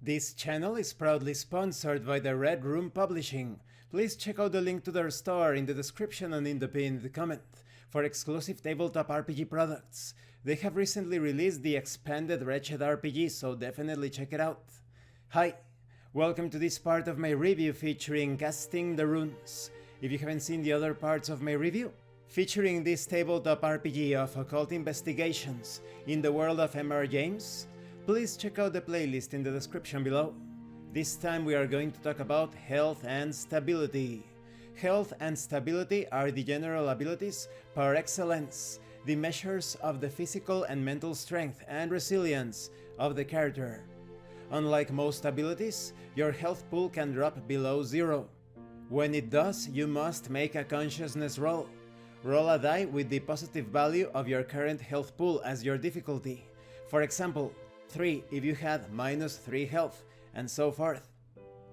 This channel is proudly sponsored by the Red Room Publishing. Please check out the link to their store in the description and in the pinned comment for exclusive tabletop RPG products. They have recently released the expanded Wretched RPG, so definitely check it out. Hi, welcome to this part of my review featuring Casting the Runes. If you haven't seen the other parts of my review, featuring this tabletop RPG of occult investigations in the world of MR James, please check out the playlist in the description below. This time we are going to talk about health and stability. Health and stability are the general abilities par excellence, the measures of the physical and mental strength and resilience of the character. Unlike most abilities, your health pool can drop below 0. When it does, you must make a consciousness roll. Roll a die with the positive value of your current health pool as your difficulty. For example, 3 if you had -3 health, and so forth.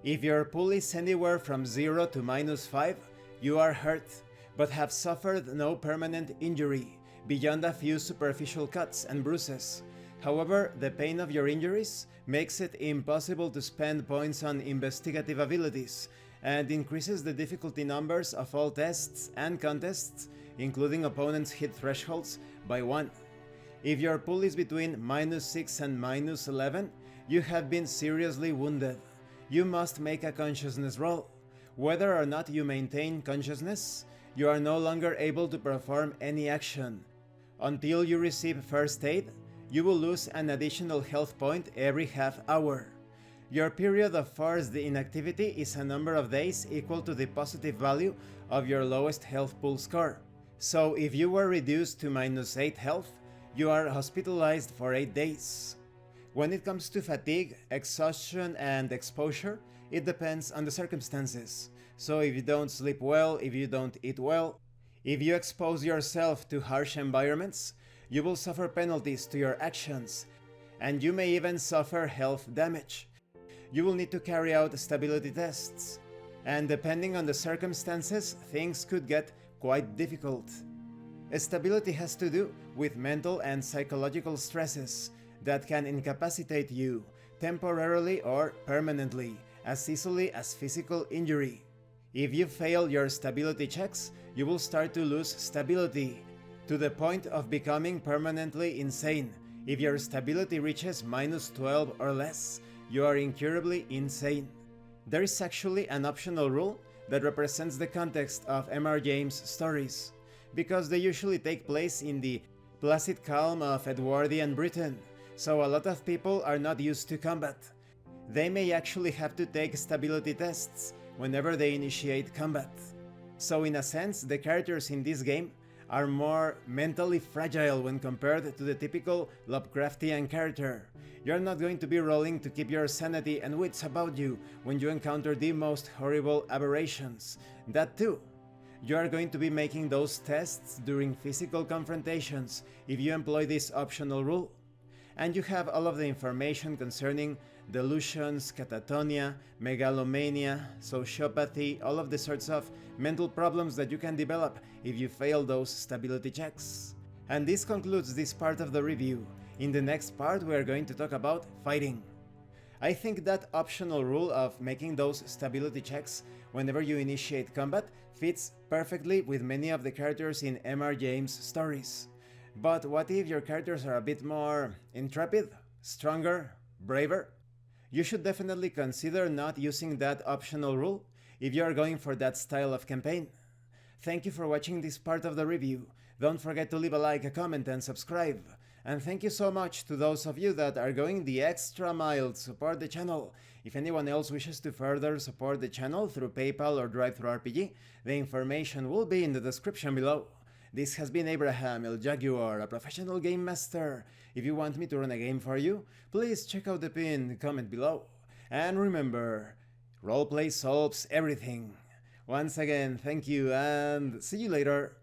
If your pool is anywhere from 0 to -5, you are hurt, but have suffered no permanent injury, beyond a few superficial cuts and bruises. However, the pain of your injuries makes it impossible to spend points on investigative abilities, and increases the difficulty numbers of all tests and contests, including opponents' hit thresholds, by 1. If your pool is between -6 and -11, you have been seriously wounded. You must make a consciousness roll. Whether or not you maintain consciousness, you are no longer able to perform any action. Until you receive first aid, you will lose an additional health point every half hour. Your period of forced inactivity is a number of days equal to the positive value of your lowest health pool score. So if you were reduced to -8 health, you are hospitalized for 8 days. When it comes to fatigue, exhaustion, and exposure, it depends on the circumstances. So if you don't sleep well, if you don't eat well, if you expose yourself to harsh environments, you will suffer penalties to your actions, and you may even suffer health damage. You will need to carry out stability tests, and depending on the circumstances, things could get quite difficult. Stability has to do with mental and psychological stresses that can incapacitate you temporarily or permanently, as easily as physical injury. If you fail your stability checks, you will start to lose stability, to the point of becoming permanently insane. If your stability reaches -12 or less, you are incurably insane. There is actually an optional rule that represents the context of MR James stories, because they usually take place in the placid calm of Edwardian Britain, so a lot of people are not used to combat. They may actually have to take stability tests whenever they initiate combat. So in a sense, the characters in this game are more mentally fragile when compared to the typical Lovecraftian character. You're not going to be rolling to keep your sanity and wits about you when you encounter the most horrible aberrations. That too. You are going to be making those tests during physical confrontations if you employ this optional rule. And you have all of the information concerning delusions, catatonia, megalomania, sociopathy, all of the sorts of mental problems that you can develop if you fail those stability checks. And this concludes this part of the review. In the next part we are going to talk about fighting. I think that optional rule of making those stability checks whenever you initiate combat fits perfectly with many of the characters in MR James stories. But what if your characters are a bit more intrepid, stronger, braver? You should definitely consider not using that optional rule if you are going for that style of campaign. Thank you for watching this part of the review. Don't forget to leave a like, a comment, and subscribe. And thank you so much to those of you that are going the extra mile to support the channel. If anyone else wishes to further support the channel through PayPal or DriveThruRPG, the information will be in the description below. This has been Abraham El Jaguar, a professional game master. If you want me to run a game for you, please check out the pinned comment below. And remember, roleplay solves everything. Once again, thank you and see you later.